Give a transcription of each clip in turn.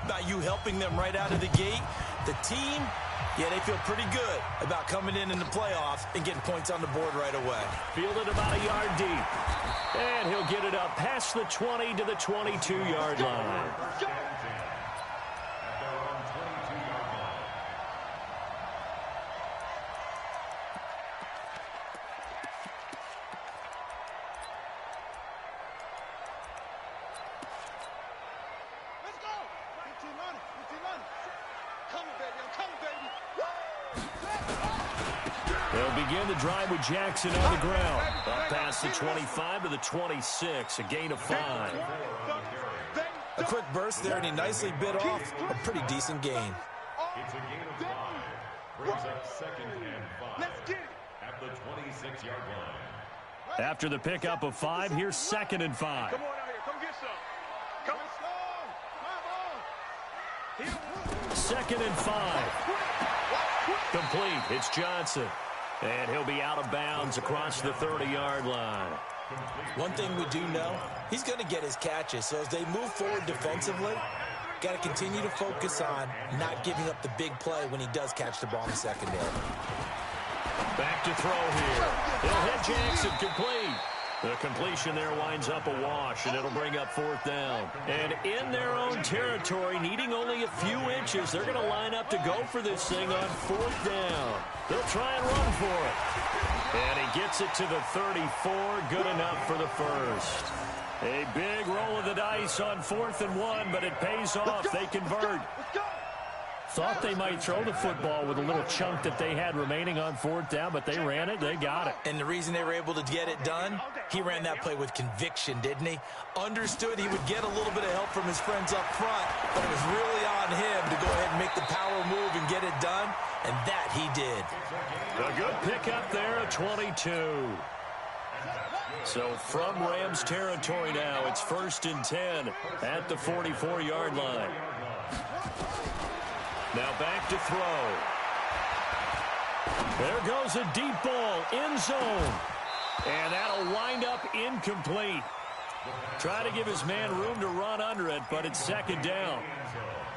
about you helping them right out of the gate. The team, yeah, they feel pretty good about coming in the playoffs and getting points on the board right away. Fielded about a yard deep. And he'll get it up past the 20 to the 22-yard line. They'll begin the drive with Jackson on the ground. Up past the 25 to the 26, a gain of 5. A quick burst there, and he nicely bit off a pretty decent gain. It's a gain of 5. Brings up 2nd and 5 at the 26-yard line. After the pickup of 5, here's 2nd and 5. Come on out here. Come get some. Come. 2nd and 5. Complete. It's Johnson. And he'll be out of bounds across the 30-yard line. One thing we do know, he's going to get his catches. So as they move forward defensively, got to continue to focus on not giving up the big play when he does catch the ball in the secondary. Back to throw here. He'll hit Jackson, complete. The completion there winds up a wash, and it'll bring up 4th down. And in their own territory, needing only a few inches, they're going to line up to go for this thing on 4th down. They'll try and run for it. And he gets it to the 34, good enough for the first. A big roll of the dice on 4th and 1, but it pays off. They convert. Thought they might throw the football with a little chunk that they had remaining on 4th down, but they ran it, they got it. And the reason they were able to get it done, he ran that play with conviction, didn't he? Understood he would get a little bit of help from his friends up front, but it was really on him to go ahead and make the power move and get it done, and that he did. A good pickup there at 22. So from Rams territory now, it's 1st and 10 at the 44-yard line. Now back to throw. There goes a deep ball, end zone. And that'll wind up incomplete. Try to give his man room to run under it, but it's 2nd down.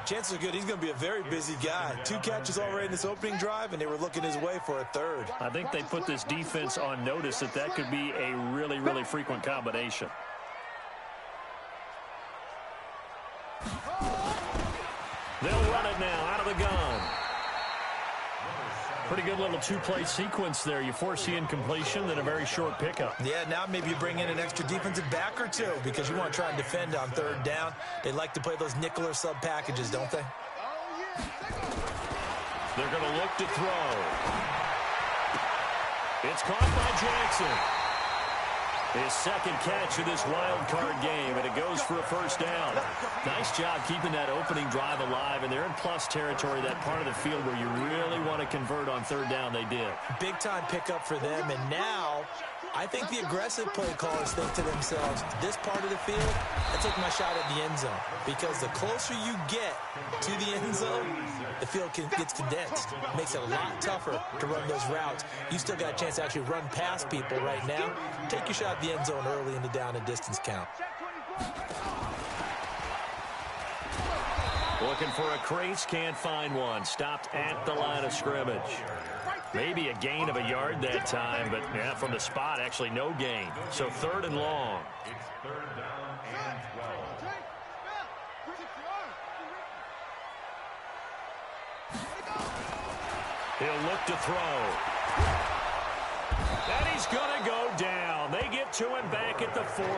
Chances are good he's going to be a very busy guy. 2 catches already in this opening drive, and they were looking his way for a 3rd. I think they put this defense on notice that could be a really, really frequent combination. They'll run it now out of the gun. Pretty good little 2-play sequence there. You force the incompletion, then a very short pickup. Yeah, now maybe you bring in an extra defensive back or 2 because you want to try and defend on 3rd down. They like to play those nickel or sub packages, don't they? They're going to look to throw. It's caught by Jackson. His 2nd catch of this wild card game, and it goes for a 1st down. Nice job keeping that opening drive alive, and they're in plus territory, that part of the field where you really want to convert on 3rd down. They did. Big-time pickup for them, and now I think the aggressive play callers think to themselves, this part of the field, I take my shot at the end zone, because the closer you get to the end zone, the field gets condensed. It makes it a lot tougher to run those routes. You still got a chance to actually run past people right now. Take your shot at the end zone early in the down and distance count. Looking for a crease, can't find one. Stopped at the line of scrimmage. Maybe a gain of a yard that time, but yeah, from the spot, actually no gain. So 3rd and long. It's 3rd down and 12. He'll look to throw. And he's going to go down. They get to him back at the 40.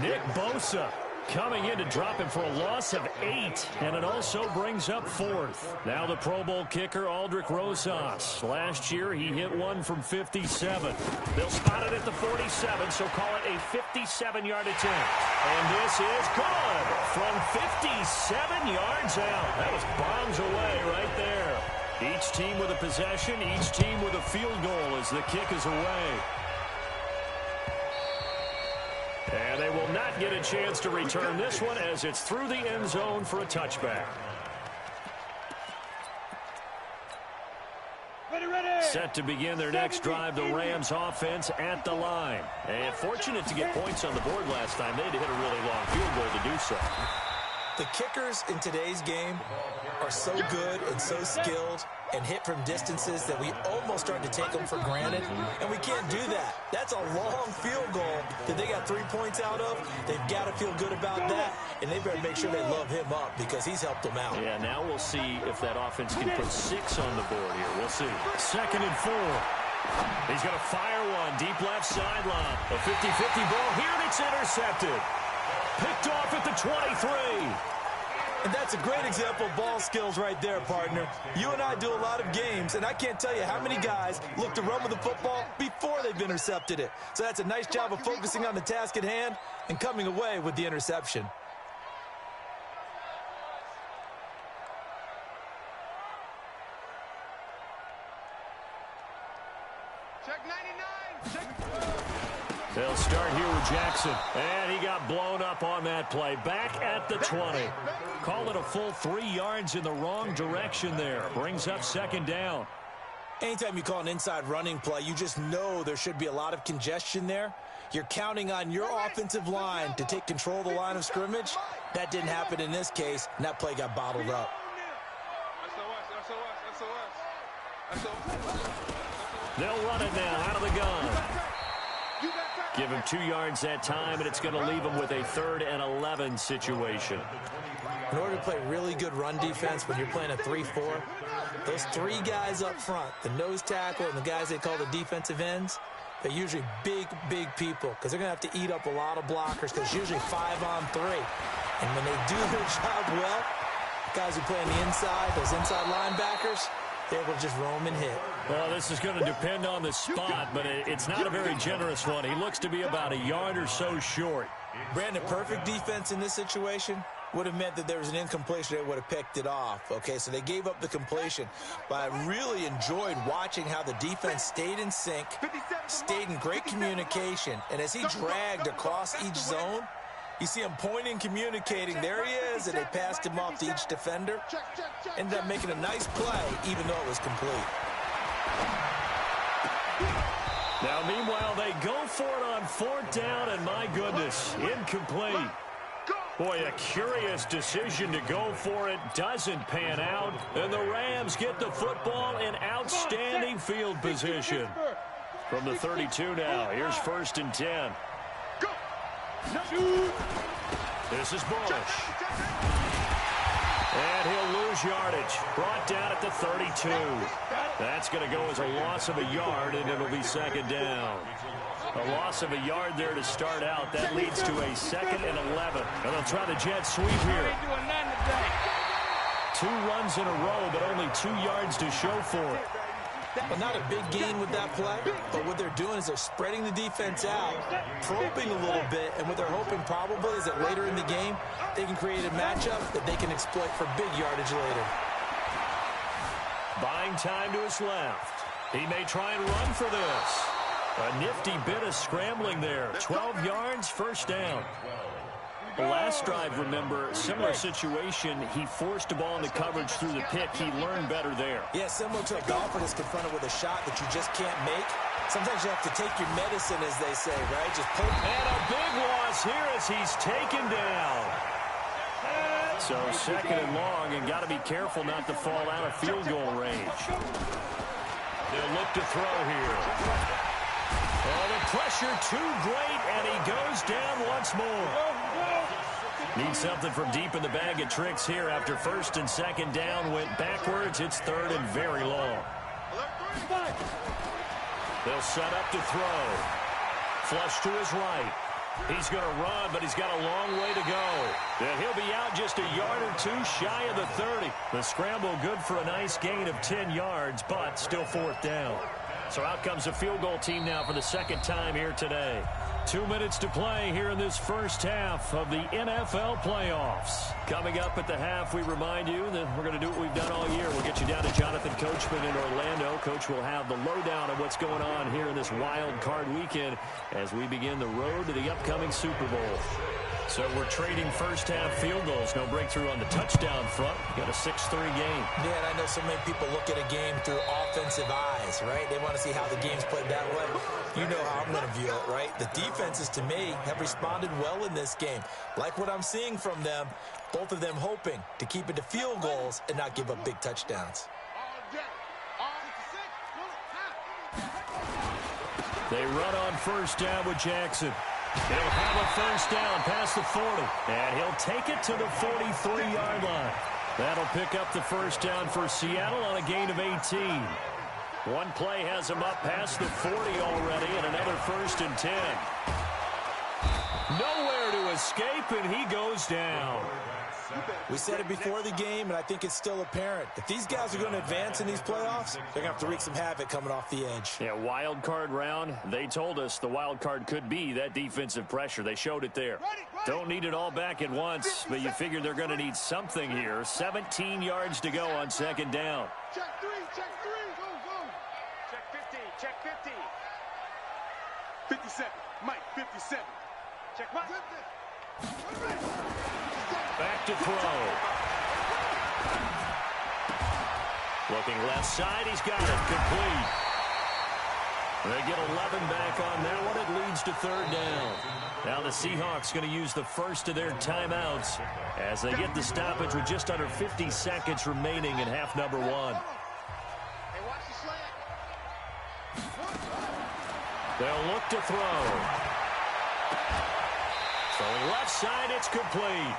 Nick Bosa coming in to drop him for a loss of 8, and it also brings up 4th. Now the Pro Bowl kicker, Aldrick Rosas. Last year, he hit one from 57. They'll spot it at the 47, so call it a 57-yard attempt. And this is good from 57 yards out. That was bombs away right there. Each team with a possession, each team with a field goal as the kick is away. And they will not get a chance to return this one as it's through the end zone for a touchback. Set to begin their next drive, the Rams offense at the line. And fortunate to get points on the board last time. They had to hit a really long field goal to do so. The kickers in today's game are so good and so skilled and hit from distances that we almost start to take them for granted, and we can't do that. That's a long field goal that they got 3 points out of. They've got to feel good about that, and they better make sure they love him up because he's helped them out. Yeah, now we'll see if that offense can put 6 on the board here. We'll see. 2nd and 4. He's going to fire one deep left sideline. A 50-50 ball here, and it's intercepted. Picked off at the 23. And that's a great example of ball skills right there, partner. You and I do a lot of games, and I can't tell you how many guys look to run with the football before they've intercepted it. So that's a nice job of focusing on the task at hand and coming away with the interception. Check 99. Check. They'll start here with Jackson. And he got blown up on that play. Back at the 20. Call it a full 3 yards in the wrong direction there. Brings up 2nd down. Anytime you call an inside running play, you just know there should be a lot of congestion there. You're counting on your offensive line to take control of the line of scrimmage. That didn't happen in this case, and that play got bottled up. They'll run it now out of the gun. Give him 2 yards that time, and it's going to leave him with a 3rd and 11 situation. In order to play really good run defense when you're playing a 3-4, those 3 guys up front, the nose tackle and the guys they call the defensive ends, they're usually big, big people because they're going to have to eat up a lot of blockers because it's usually 5-on-3. And when they do their job well, guys who play on the inside, those inside linebackers, they're able to just roam and hit. Well, this is going to depend on the spot, but it's not a very generous one. He looks to be about a yard or so short. Brandon, perfect defense in this situation would have meant that there was an incompletion. They would have picked it off. Okay, so they gave up the completion. But I really enjoyed watching how the defense stayed in sync, stayed in great communication. And as he dragged across each zone, you see him pointing, communicating. There he is, and they passed him off to each defender. Ended up making a nice play, even though it was complete. Now, meanwhile, they go for it on 4th down, and my goodness, incomplete. Boy, a curious decision to go for it. Doesn't pan out, and the Rams get the football in outstanding field position. From the 32 now, here's 1st and 10. This is Bush. And he'll lose yardage. Brought down at the 32. That's going to go as a loss of a yard, and it'll be 2nd down. A loss of a yard there to start out. That leads to a 2nd and 11. And they'll try the jet sweep here. 2 runs in a row, but only 2 yards to show for it. Well, not a big gain with that play, but what they're doing is they're spreading the defense out, probing a little bit, and what they're hoping probably is that later in the game, they can create a matchup that they can exploit for big yardage later. Buying time to his left. He may try and run for this. A nifty bit of scrambling there. 12 yards, 1st down. The last drive, remember, similar situation. He forced the ball into coverage through the pick. He learned better there. Yeah, similar to a golfer that's confronted with a shot that you just can't make. Sometimes you have to take your medicine, as they say, right? Just pull. And a big loss here as he's taken down. So 2nd and long, and got to be careful not to fall out of field goal range. They'll look to throw here. Oh, the pressure too great, and he goes down once more. Needs something from deep in the bag of tricks here after 1st and 2nd down. Went backwards. It's 3rd and very long. They'll set up to throw. Flush to his right. He's going to run, but he's got a long way to go. And he'll be out just a yard or 2 shy of the 30. The scramble good for a nice gain of 10 yards, but still 4th down. So out comes the field goal team now for the 2nd time here today. 2 minutes to play here in this first half of the NFL playoffs. Coming up at the half, we remind you that we're going to do what we've done all year. We'll get you down to Jonathan Coachman in Orlando. Coach will have the lowdown of what's going on here in this wild card weekend as we begin the road to the upcoming Super Bowl. So we're trading first half field goals. No breakthrough on the touchdown front. Got a 6-3 game. Yeah, and I know so many people look at a game through offensive eyes, right? They want to see how the game's played that way. You know how I'm going to view it, right? The defenses, to me, have responded well in this game. Like what I'm seeing from them, both of them hoping to keep it to field goals and not give up big touchdowns. They run on first down with Jackson. He'll have a first down past the 40, and he'll take it to the 43-yard line. That'll pick up the first down for Seattle on a gain of 18. One play has him up past the 40 already, and another 1st and 10. Nowhere to escape, and he goes down. We said it before the game, and I think it's still apparent. If these guys are going to advance in these playoffs, they're going to have to wreak some havoc coming off the edge. Yeah, wild card round. They told us the wild card could be that defensive pressure. They showed it there. Don't need it all back at once, but you figure they're going to need something here. 17 yards to go on 2nd down. Check 3, go, go. Check 50. 57, Mike, 57. Check Mike. Back to throw. Looking left side, he's got it, complete. They get 11 back on that one. It leads to 3rd down. Now the Seahawks going to use the first of their timeouts as they get the stoppage with just under 50 seconds remaining in half number 1. Hey, watch the slant. They'll look to throw. Throwing left side, it's complete.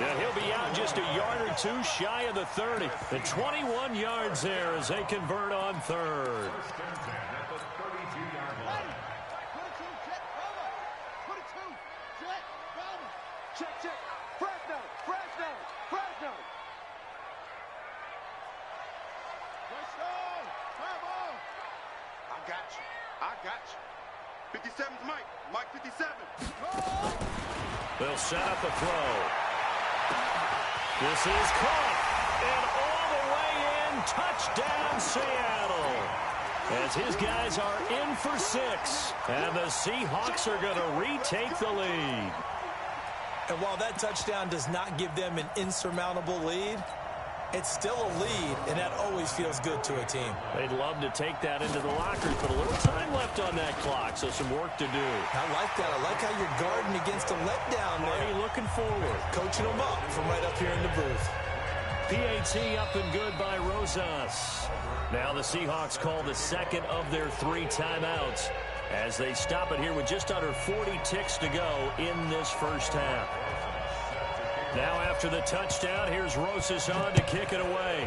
And he'll be out just a yard or two shy of the 30. The 21 yards there as they convert on 3rd. Check. Fresno. I got you. 57's Mike. Mike 57. They'll set up a throw. This is caught. And all the way in. Touchdown, Seattle. As his guys are in for 6. And the Seahawks are going to retake the lead. And while that touchdown does not give them an insurmountable lead, it's still a lead, and that always feels good to a team. They'd love to take that into the lockers, but a little time left on that clock, so some work to do. I like that. I like how you're guarding against a letdown there. Marty looking forward. Coaching them up from right up here in the booth. PAT up and good by Rosas. Now the Seahawks call the second of their 3 timeouts as they stop it here with just under 40 ticks to go in this first half. Now after the touchdown, here's Rosas on to kick it away.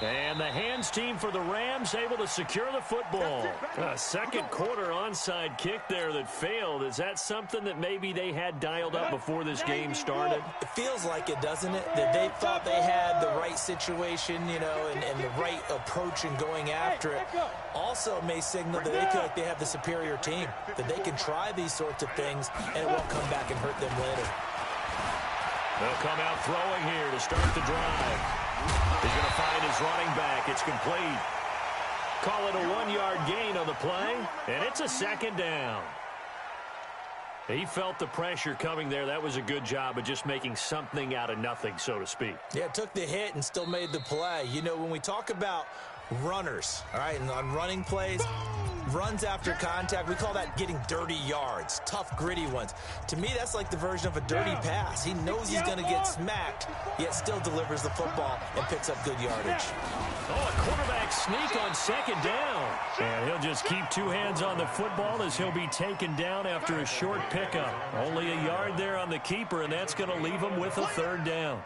And the hands team for the Rams able to secure the football. A second quarter onside kick there that failed. Is that something that maybe they had dialed up before this game started? It feels like it, doesn't it? That they thought they had the right situation, you know, and the right approach in going after it. Also may signal that they feel like they have the superior team, that they can try these sorts of things and it won't come back and hurt them later. They'll come out throwing here to start the drive. He's going to find his running back. It's complete. Call it a 1-yard gain on the play, and it's a 2nd down. He felt the pressure coming there. That was a good job of just making something out of nothing, so to speak. Yeah, took the hit and still made the play. You know, when we talk about runners, all right, and on running plays, runs after contact, we call that getting dirty yards, tough, gritty ones. To me, that's like the version of a dirty pass. He knows he's going to get smacked, yet still delivers the football and picks up good yardage. Oh, a quarterback sneak on 2nd down. And he'll just keep 2 hands on the football as he'll be taken down after a short pickup. Only a yard there on the keeper, and that's going to leave him with a 3rd down.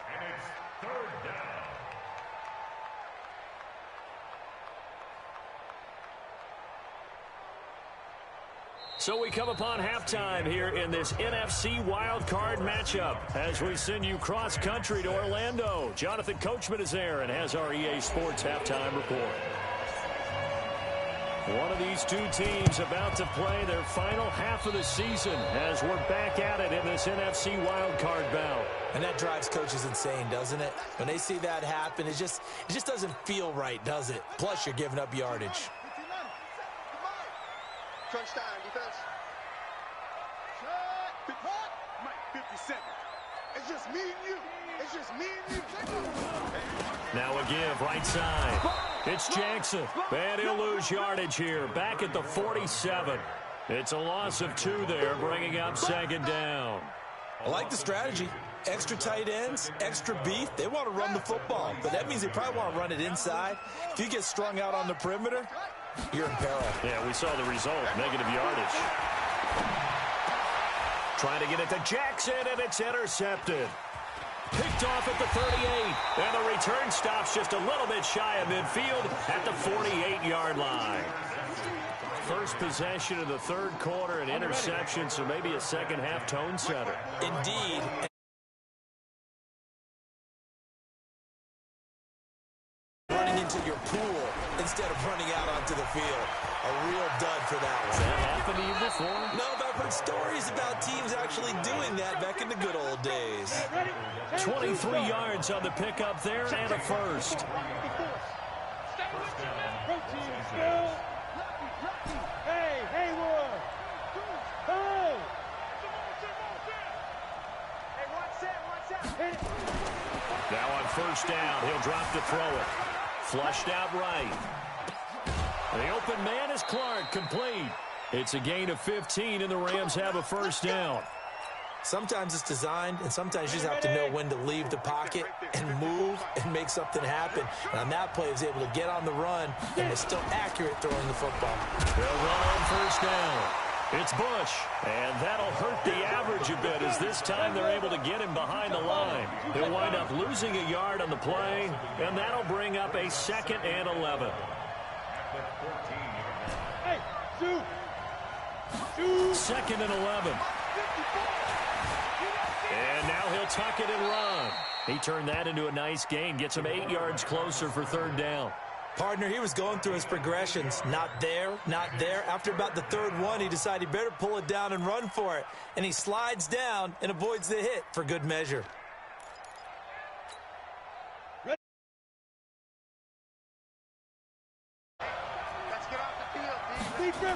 So we come upon halftime here in this NFC wildcard matchup as we send you cross-country to Orlando. Jonathan Coachman is there and has our EA Sports halftime report. One of these 2 teams about to play their final half of the season as we're back at it in this NFC wildcard bout. And that drives coaches insane, doesn't it? When they see that happen, it just doesn't feel right, does it? Plus, you're giving up yardage. Crunch time, defense. 57. It's just me and you. It's just me and you. Now a give, right side. It's Jackson. And he'll lose yardage here. Back at the 47. It's a loss of 2 there, bringing up second down. I like the strategy. Extra tight ends, extra beef. They want to run the football, but that means they probably want to run it inside. If you get strung out on the perimeter, you're in peril. Yeah, we saw the result, negative yardage. Trying to get it to Jackson, and it's intercepted. Picked off at the 38, and the return stops just a little bit shy of midfield at the 48-yard line. First possession of the third quarter, an interception, so maybe a second-half tone setter. Indeed. Running into your pool instead of running out onto the field. A real dud for that one. Has that happened to you before? No, but I've heard stories about teams actually doing that back in the good old days. 23 yards on the pickup there and a first. Now on first down, he'll drop to throw it. Flushed out right. The open man is Clark, complete. It's a gain of 15, and the Rams have a first down. Sometimes it's designed, and sometimes you just have to know when to leave the pocket and move and make something happen. And on that play, he was able to get on the run and was still accurate throwing the football. They'll run on first down. It's Bush, and that'll hurt the average a bit as this time they're able to get him behind the line. He'll wind up losing a yard on the play, and that'll bring up a 2nd and 11. Second and 11. And now he'll tuck it and run. He turned that into a nice gain, gets him 8 yards closer for third down. Partner, he was going through his progressions. Not there, not there. After about the third one, he decided he better pull it down and run for it. And he slides down and avoids the hit for good measure. Let's get off the field,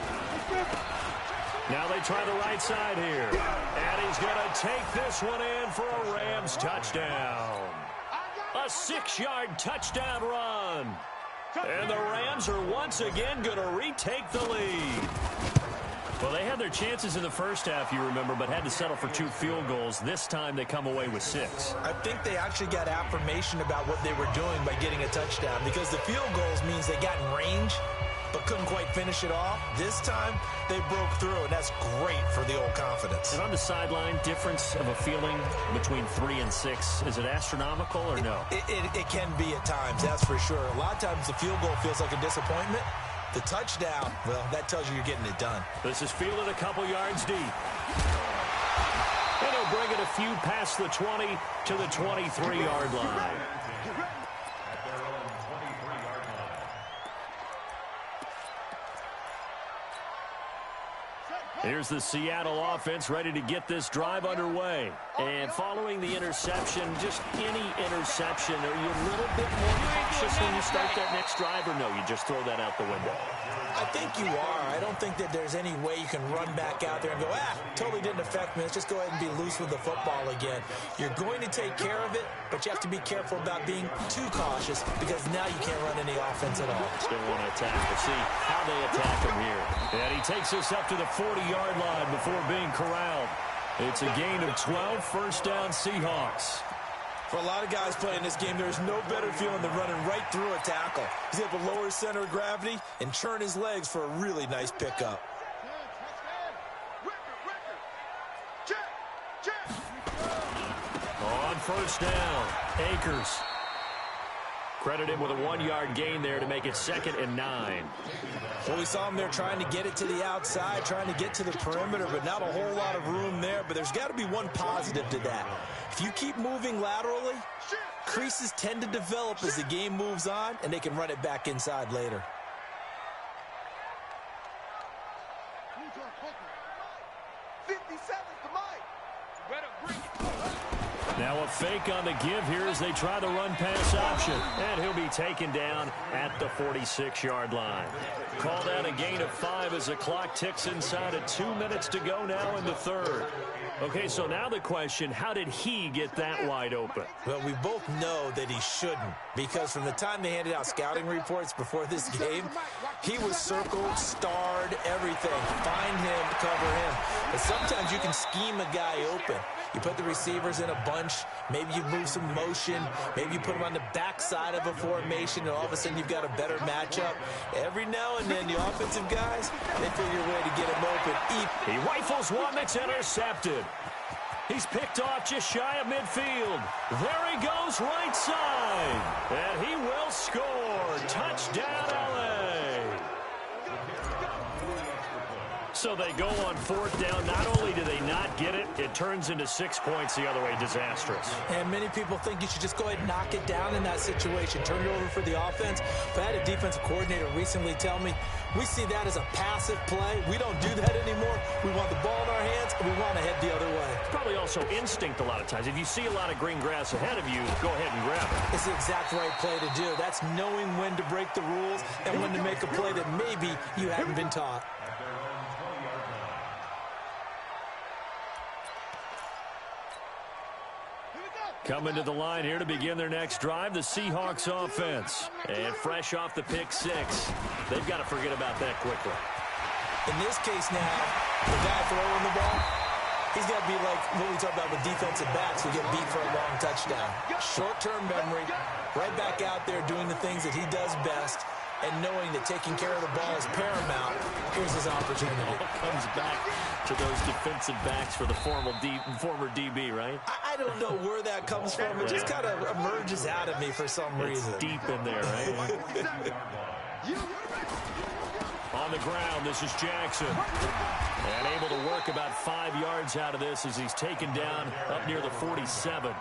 Now they try the right side here. And he's going to take this one in for a Rams touchdown. A 6-yard touchdown run. And the Rams are once again going to retake the lead. Well, they had their chances in the first half, you remember, but had to settle for 2 field goals. This time they come away with 6. I think they actually got affirmation about what they were doing by getting a touchdown, because the field goals means they got in range but couldn't quite finish it off. This time, they broke through, and that's great for the old confidence. And on the sideline, difference of a feeling between 3 and 6, is it astronomical or no? It can be at times, that's for sure. A lot of times the field goal feels like a disappointment. The touchdown, well, that tells you you're getting it done. This is fielded a couple yards deep. And he'll bring it a few past the 20 to the 23-yard line. Here's the Seattle offense ready to get this drive underway. And following the interception, just any interception, are you a little bit more cautious when you start that next drive, or no, you just throw that out the window? I think you are. I don't think that there's any way you can run back out there and go, totally didn't affect me. Let's just go ahead and be loose with the football again. You're going to take care of it, but you have to be careful about being too cautious, because now you can't run any offense at all. Still want to attack. We'll see how they attack him here. And he takes us up to the 40-yard line before being corralled. It's a gain of 12, first down Seahawks. For a lot of guys playing this game, there's no better feeling than running right through a tackle. He's able to lower his center of gravity and churn his legs for a really nice pickup. On first down, Akers. Credit him with a 1-yard gain there to make it 2nd and 9. Well, we saw him there trying to get it to the outside, trying to get to the perimeter, but not a whole lot of room there. But there's got to be one positive to that. If you keep moving laterally, creases tend to develop as the game moves on, and they can run it back inside later. Now a fake on the give here as they try the run-pass option. And he'll be taken down at the 46-yard line. Called out a gain of 5 as the clock ticks inside of 2 minutes to go now in the third. Okay, so now the question, how did he get that wide open? Well, we both know that he shouldn't, because from the time they handed out scouting reports before this game, he was circled, starred, everything. Find him, cover him. But sometimes you can scheme a guy open. You put the receivers in a bunch. Maybe you move some motion. Maybe you put them on the backside of a formation, and all of a sudden you've got a better matchup. Every now and then, the offensive guys, they figure a way to get him open. He rifles one that's intercepted. He's picked off just shy of midfield. There he goes right side. And he will score. Touchdown, LA. So they go on 4th down. Not only do they not get it, it turns into 6 points the other way. Disastrous. And many people think you should just go ahead and knock it down in that situation. Turn it over for the offense. But I had a defensive coordinator recently tell me, we see that as a passive play. We don't do that anymore. We want the ball in our hands, and we want to head the other way. It's probably also instinct a lot of times. If you see a lot of green grass ahead of you, go ahead and grab it. It's the exact right play to do. That's knowing when to break the rules and when to make a play that maybe you haven't been taught. Coming to the line here to begin their next drive, the Seahawks offense. And fresh off the pick 6, they've got to forget about that quickly. In this case now, the guy throwing the ball, he's got to be like what we talk about with defensive backs who get beat for a long touchdown. Short-term memory, right back out there doing the things that he does best, and knowing that taking care of the ball is paramount. Here's his opportunity. It all comes back to those defensive backs for the former DB, right? I don't know where that comes from. It just kind of emerges out of me for some reason. It's deep in there, right? On the ground, this is Jackson. And able to work about 5 yards out of this as he's taken down up near the 47.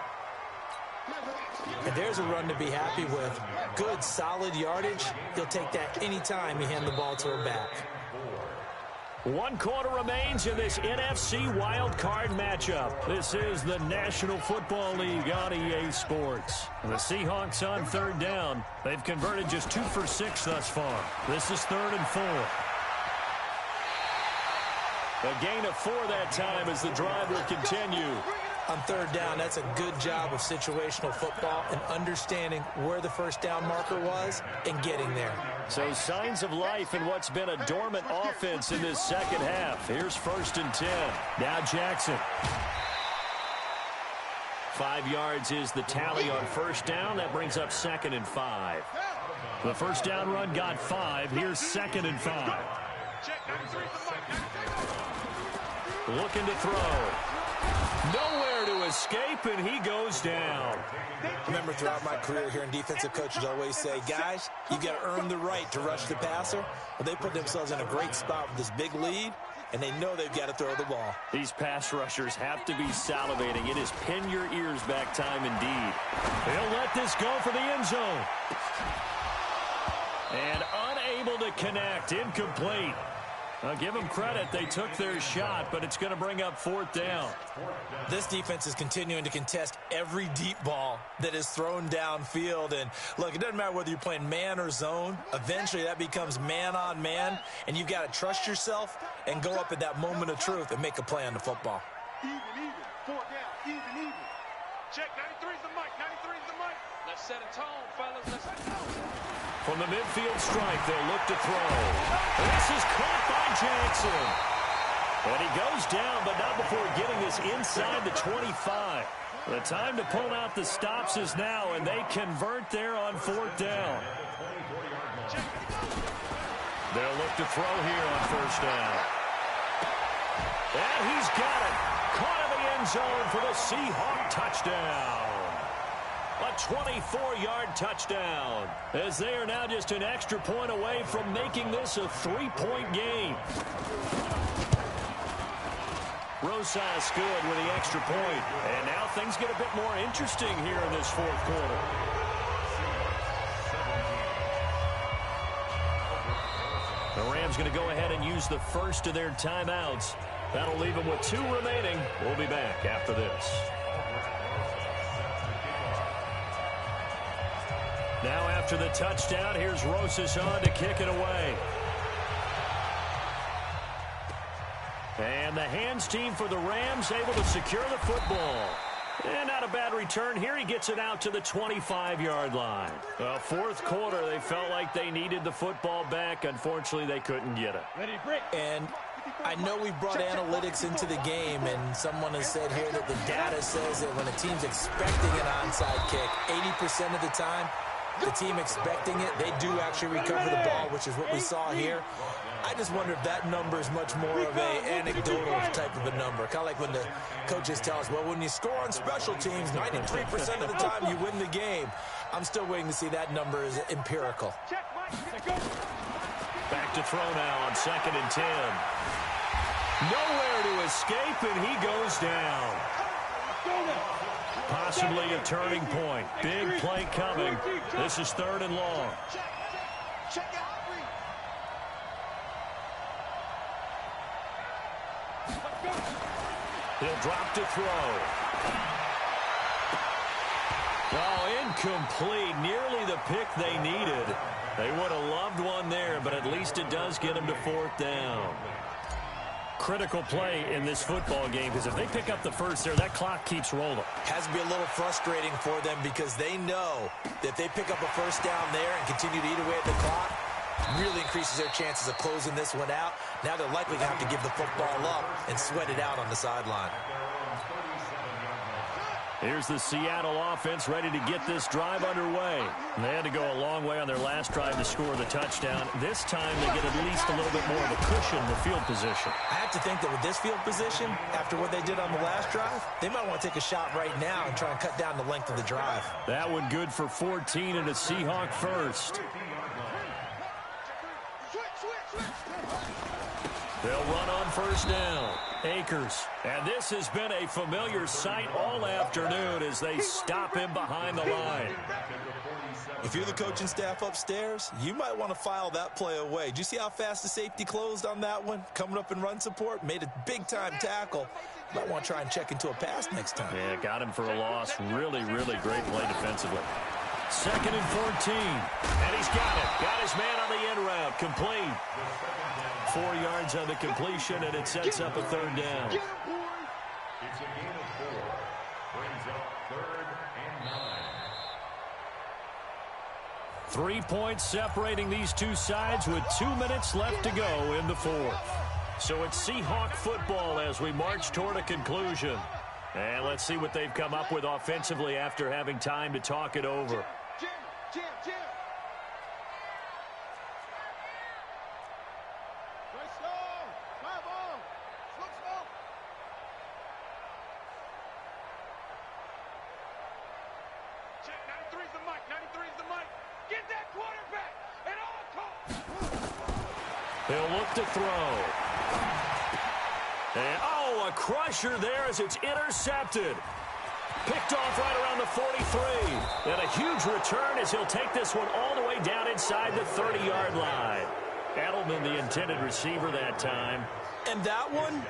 And there's a run to be happy with. Good, solid yardage. He'll take that anytime you hand the ball to a back. 1 quarter remains in this NFC wild card matchup. This is the National Football League on EA Sports. The Seahawks on 3rd down. They've converted just 2 for 6 thus far. This is 3rd and 4. A gain of 4 that time as the drive will continue. On 3rd down, that's a good job of situational football and understanding where the first down marker was and getting there. So signs of life in what's been a dormant offense in this second half. Here's 1st and 10. Now Jackson. 5 yards is the tally on 1st down. That brings up 2nd and 5. The first down run got 5. Here's 2nd and 5. Looking to throw. Nowhere to escape, and he goes down. Remember, throughout my career here in defensive coaches always say, guys, you got to earn the right to rush the passer. Well, they put themselves in a great spot with this big lead, and they know they've got to throw the ball. These pass rushers have to be salivating. It is pin your ears back time indeed. He'll let this go for the end zone. And unable to connect, incomplete. I'll give them credit. They took their shot, but it's going to bring up 4th down. This defense is continuing to contest every deep ball that is thrown downfield. And, look, it doesn't matter whether you're playing man or zone. Eventually, that becomes man-on-man, and you've got to trust yourself and go up at that moment of truth and make a play on the football. Even, 4 down, even. Check, 93's the mic, 93's the mic. Let's set a tone, fellas, let's set a tone. From the midfield strike, they'll look to throw. This is caught by Jackson. And he goes down, but not before getting this inside the 25. The time to pull out the stops is now, and they convert there on 4th down. They'll look to throw here on 1st down. And he's got it. Caught in the end zone for the Seahawk touchdown. A 24-yard touchdown, as they are now just an extra point away from making this a 3-point game. Rosas good with the extra point, and now things get a bit more interesting here in this 4th quarter. The Rams going to go ahead and use the first of their timeouts. That'll leave them with 2 remaining. We'll be back after this. After the touchdown, here's Rosas on to kick it away. And the hands team for the Rams able to secure the football. And not a bad return here. He gets it out to the 25-yard line. Well, fourth quarter, they felt like they needed the football back. Unfortunately, they couldn't get it. And I know we brought analytics into the game, and someone has said here that the data says that when a team's expecting an onside kick, 80% of the time, the team expecting it, they do actually recover the ball, which is what we saw here. I just wonder if that number is much more of an anecdotal type of a number. Kind of like when the coaches tell us, well, when you score on special teams, 93% of the time you win the game. I'm still waiting to see that number is empirical. Back to throw now on 2nd and 10. Nowhere to escape, and he goes down. Possibly a turning point. Big play coming. This is 3rd and long. He'll drop to throw. Oh, incomplete. Nearly the pick they needed. They would have loved one there, but at least it does get them to 4th down. Critical play in this football game, because if they pick up the first there, that clock keeps rolling. Has to be a little frustrating for them because they know that they pick up a first down there and continue to eat away at the clock, really increases their chances of closing this one out. Now they're likely going to have to give the football up and sweat it out on the sideline. Here's the Seattle offense ready to get this drive underway. And they had to go a long way on their last drive to score the touchdown. This time they get at least a little bit more of a cushion in the field position. I have to think that with this field position, after what they did on the last drive, they might want to take a shot right now and try and cut down the length of the drive. That one good for 14 and a Seahawk first. They'll run on first down. Akers. And this has been a familiar sight all afternoon as they stop him behind the line. If you're the coaching staff upstairs, you might want to file that play away. Did you see how fast the safety closed on that one? Coming up in run support, made a big-time tackle. Might want to try and check into a pass next time. Yeah, got him for a loss. Really, really great play defensively. 2nd and 14. And he's got it. Got his man on the end route. Complete. 4 yards on the completion, and it sets up a 3rd down. It's a gain of 4. Brings up 3rd and 9. 3 points separating these two sides with 2 minutes left to go in the 4th. So it's Seahawk football as we march toward a conclusion. And let's see what they've come up with offensively after having time to talk it over. Jim. He'll look to throw. And, a crusher there as it's intercepted. Picked off right around the 43. And a huge return as he'll take this one all the way down inside the 30-yard line. Edelman, the intended receiver that time. And that one,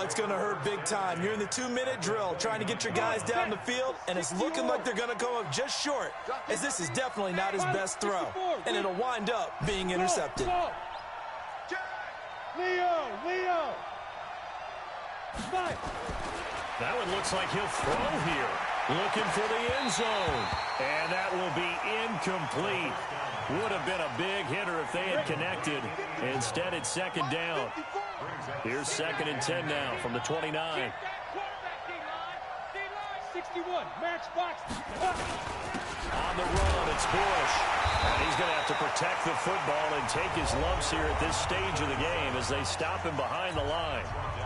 it's going to hurt big time. You're in the 2-minute drill trying to get your guys down the field, and it's looking like they're going to come up just short, as this is definitely not his best throw. And it'll wind up being intercepted. Leo. That one looks like he'll throw here. Looking for the end zone. And that will be incomplete. Would have been a big hitter if they had connected. Instead, it's 2nd down. Here's 2nd and 10 now from the 29. 61, matchbox. On the run, it's Bush. And he's going to have to protect the football and take his lumps here at this stage of the game as they stop him behind the line.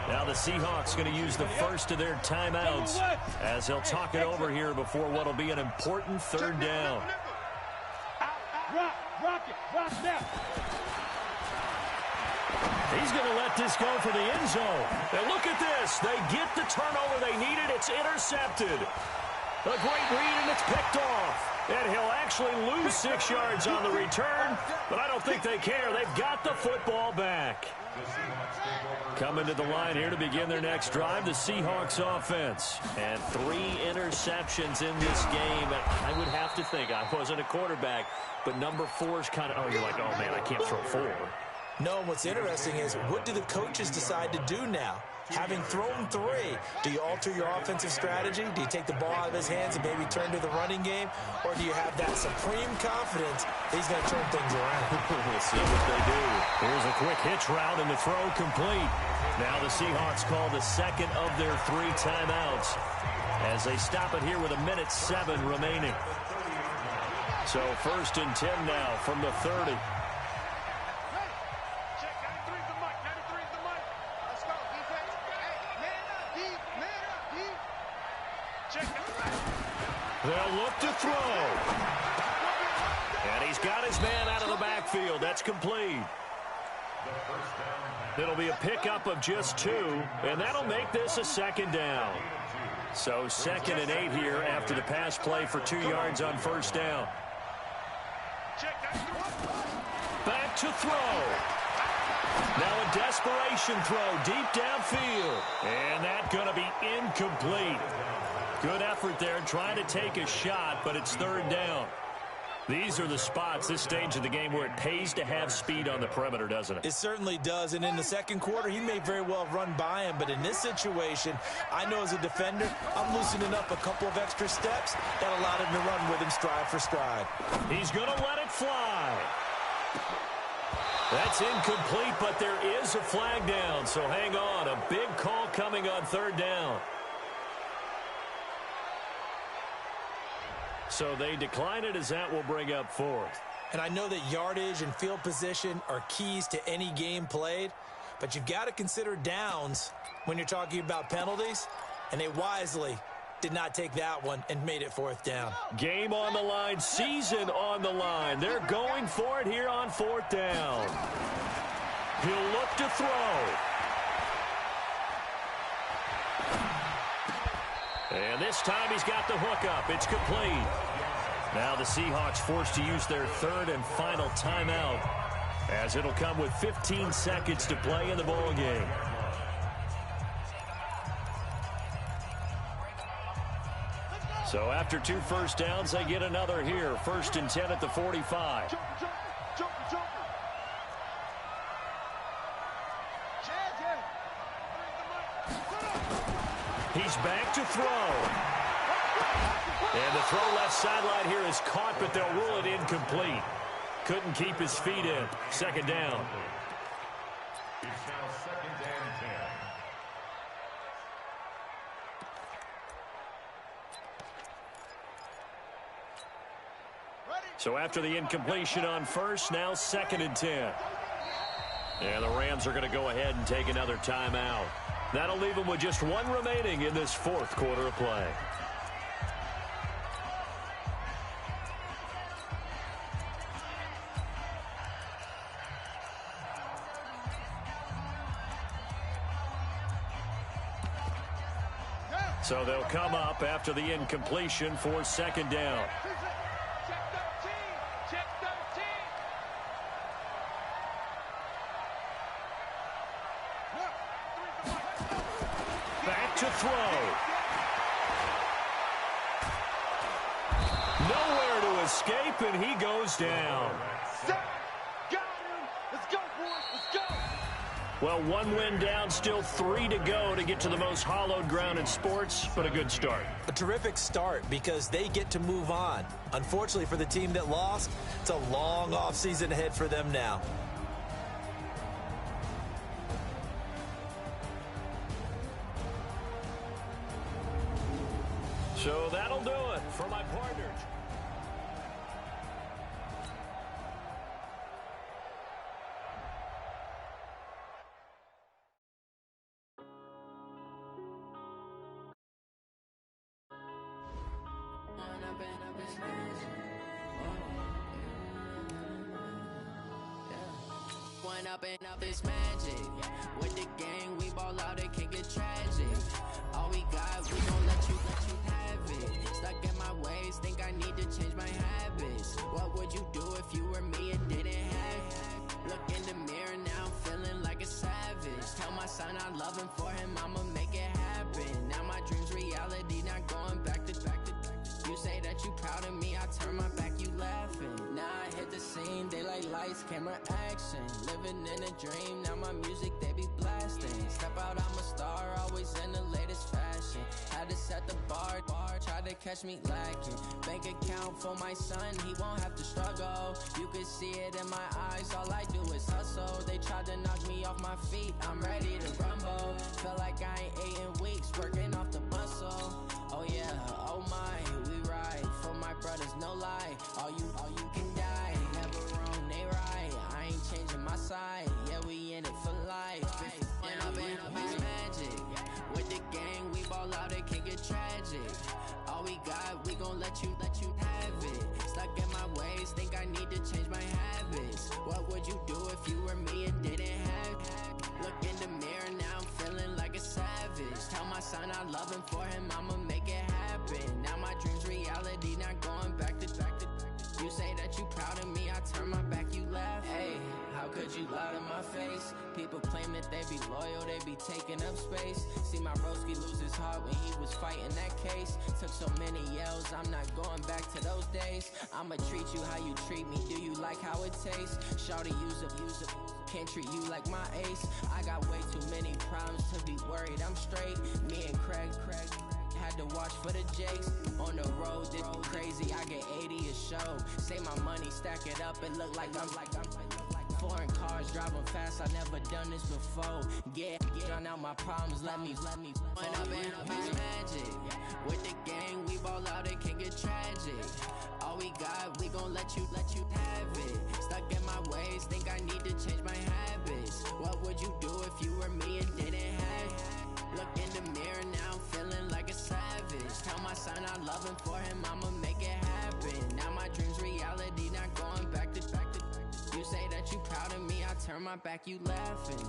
Now the Seahawks going to use the first of their timeouts as he'll talk it over here before what will be an important 3rd down. Rock now. He's going to let this go for the end zone. And look at this. They get the turnover they needed. It's intercepted. A great read, and it's picked off. And he'll actually lose 6 yards on the return, but I don't think they care. They've got the football back. Coming to the line here to begin their next drive, the Seahawks offense. And 3 interceptions in this game. And I would have to think, I wasn't a quarterback, but number 4 is kind of, oh, you're like, oh, man, I can't throw 4. No, what's interesting is, what do the coaches decide to do now? Having thrown 3, do you alter your offensive strategy? Do you take the ball out of his hands and maybe turn to the running game? Or do you have that supreme confidence that he's going to turn things around? We'll see what they do. Here's a quick hitch route and the throw complete. Now the Seahawks call the second of their 3 timeouts as they stop it here with 1:07 remaining. So 1st and 10 now from the 30. They'll look to throw. And he's got his man out of the backfield. That's complete. It'll be a pickup of just 2, and that'll make this a 2nd down. So 2nd and 8 here after the pass play for 2 yards on 1st down. Back to throw. Now a desperation throw deep downfield. And that's going to be incomplete. Good effort there trying to take a shot, but it's 3rd down. These are the spots, this stage of the game, where it pays to have speed on the perimeter, doesn't it? It certainly does, and in the 2nd quarter, he may very well run by him, but in this situation, I know as a defender, I'm loosening up a couple of extra steps that allowed him to run with him stride for stride. He's going to let it fly. That's incomplete, but there is a flag down, so hang on. A big call coming on 3rd down. So they decline it as that will bring up 4th. And I know that yardage and field position are keys to any game played, but you've got to consider downs when you're talking about penalties, and they wisely did not take that one and made it 4th down. Game on the line, season on the line. They're going for it here on 4th down. He'll look to throw. And this time he's got the hookup. It's complete. Now the Seahawks forced to use their 3rd and final timeout, as it'll come with 15 seconds to play in the ball game. So after 2 first downs, they get another here. 1st and 10 at the 45. He's back to throw. And the throw left sideline here is caught, but they'll rule it incomplete. Couldn't keep his feet in. 2nd down. It's now 2nd and 10. So after the incompletion on 1st, now 2nd and 10. And the Rams are going to go ahead and take another timeout. That'll leave them with just 1 remaining in this 4th quarter of play. So they'll come up after the incompletion for 2nd down. Back to throw. Nowhere to escape, and he goes down. Well, 1 win down, still 3 to go to get to the most hallowed ground in sports, but a good start. A terrific start because they get to move on. Unfortunately for the team that lost, it's a long offseason ahead for them now. So that'll do it for my partners. Up and up is magic. With the gang, we ball out, it can get tragic. All we got, we gon' let you have it. Stuck in my ways, think I need to change my habits. proud of me, I turn my back, you laughing. Now I hit the scene, daylight lights, camera action. Living in a dream, now my music, they be blasting. Step out, I'm a star, always in the latest fashion. Had to set the bar, try to catch me lacking. Bank account for my son, he won't have to struggle. You can see it in my eyes, all I do is hustle. They tried to knock me off my feet, I'm ready to rumble. Feel like I ain't ate in weeks, working off the muscle. Oh yeah, oh my, we ride for my brothers, no lie. All you can die, never wrong, they right. I ain't changing my side, yeah, we in it for life. When up it's magic. With the gang, we ball out, it can get tragic. All we got, we gon' let you have it. Stuck in my ways, think I need to change my habits. What would you do if you were me and didn't have it? Look in the mirror, now I'm feeling like a savage. Tell my son I love him, for him I'ma make it happen. Now my dream's reality, not going back to. You say that you proud of me, I turn my back, you laugh. Hey, how could you lie to my face? People claim that they be loyal, they be taking up space. See my broski lose his heart when he was fighting that case. Took so many yells, I'm not going back to those days. I'ma treat you how you treat me, do you like how it tastes? Shawty, use up, can't treat you like my ace. I got way too many problems to be worried, I'm straight. Me and Craig had to watch for the Jakes. On the road, this crazy, I get 80 a show. Say my money, stack it up, it look like I'm foreign cars, driving fast, I never done this before. Get drown out my problems, let me When up it's magic. With the gang, we ball out, it can get tragic. All we got, we gon' let you have it. Stuck in my ways, think I need to change my habits. What would you do if you were me and didn't have it? Look in the mirror, now I'm feeling like a savage. Tell my son I love him, for him I'ma make it happen. Now my dream's reality, not going back to. You say that you proud of me, I turn my back, you laughing.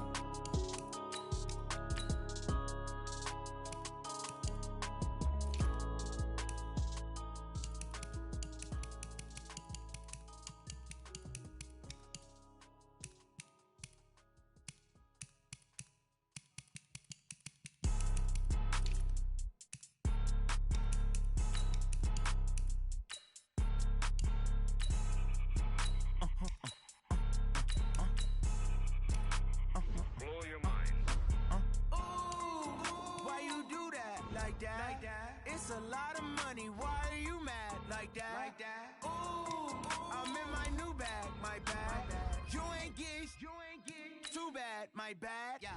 It's a lot of money, why are you mad like that? Ooh, I'm in my new bag, my bad. You ain't get too bad, my bad. Yeah.